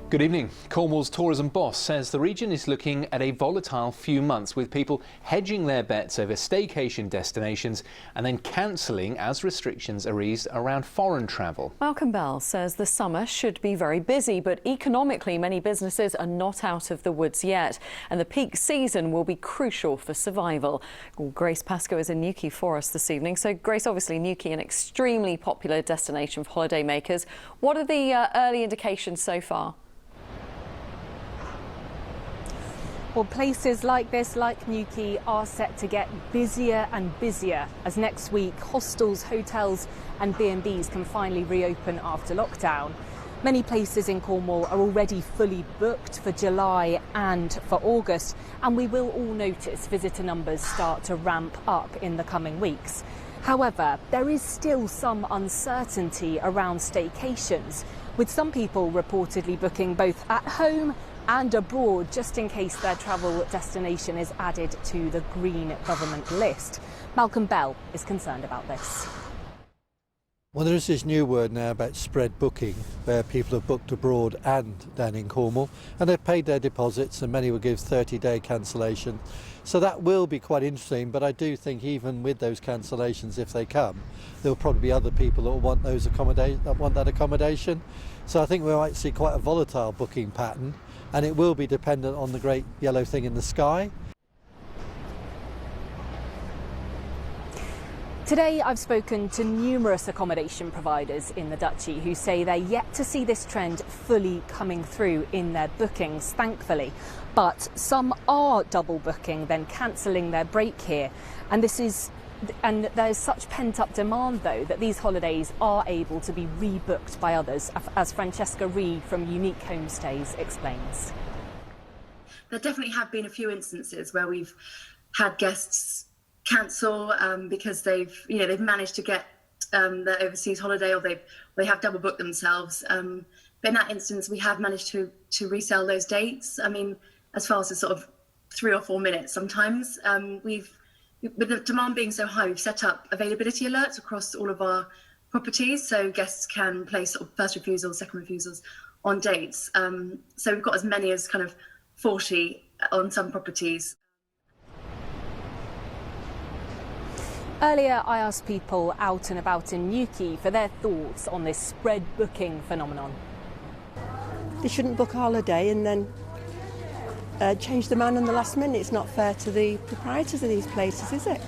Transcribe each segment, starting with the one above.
Good evening. Cornwall's tourism boss says the region is looking at a volatile few months, with people hedging their bets over staycation destinations and then cancelling as restrictions are eased around foreign travel. Malcolm Bell says the summer should be very busy, but economically many businesses are not out of the woods yet, and the peak season will be crucial for survival. Grace Pascoe is in Newquay for us this evening. So Grace, obviously Newquay an extremely popular destination for holidaymakers. What are the early indications so far? Well, places like this, like Newquay, are set to get busier and busier as next week hostels, hotels and B&Bs can finally reopen after lockdown. Many places in Cornwall are already fully booked for July and for August, and we will all notice visitor numbers start to ramp up in the coming weeks. However, there is still some uncertainty around staycations, with some people reportedly booking both at home and abroad just in case their travel destination is added to the green government list. Malcolm Bell is concerned about this. Well, there is this new word now about spread booking, where people have booked abroad and down in Cornwall, and they've paid their deposits, and many will give 30-day cancellation. So that will be quite interesting, but I do think even with those cancellations, if they come, there will probably be other people that will want that accommodation. So I think we might see quite a volatile booking pattern, and it will be dependent on the great yellow thing in the sky. Today I've spoken to numerous accommodation providers in the Duchy who say they're yet to see this trend fully coming through in their bookings, thankfully. But some are double booking, then cancelling their break here. And there's such pent-up demand, though, that these holidays are able to be rebooked by others, as Francesca Reid from Unique Homestays explains. There definitely have been a few instances where we've had guests cancel because they've managed to get their overseas holiday, or they have double booked themselves. But in that instance, we have managed to resell those dates. I mean, as fast as sort of 3 or 4 minutes sometimes. With the demand being so high, we've set up availability alerts across all of our properties, so guests can place sort of first refusals, second refusals on dates. So we've got as many as kind of 40 on some properties. Earlier, I asked people out and about in Newquay for their thoughts on this spread booking phenomenon. They shouldn't book a holiday and then change the man on the last minute. It's not fair to the proprietors of these places, is it?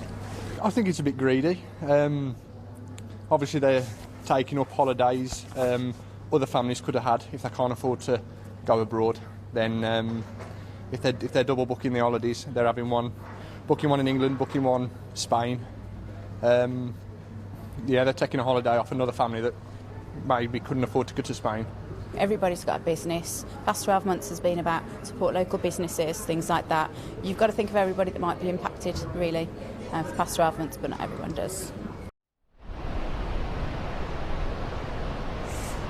I think it's a bit greedy. Obviously they're taking up holidays other families could have had if they can't afford to go abroad. Then if they're double booking the holidays, they're having booking one in England, booking one Spain. They're taking a holiday off another family that maybe couldn't afford to go to Spain. Everybody's got a business. Past 12 months has been about support local businesses, things like that. You've got to think of everybody that might be impacted, really, for past 12 months, but not everyone does.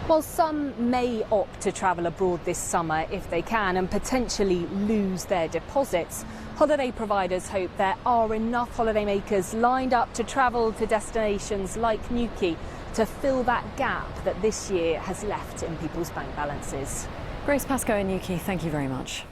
While some may opt to travel abroad this summer if they can and potentially lose their deposits, holiday providers hope there are enough holidaymakers lined up to travel to destinations like Newquay to fill that gap that this year has left in people's bank balances. Grace Pascoe in Newquay, thank you very much.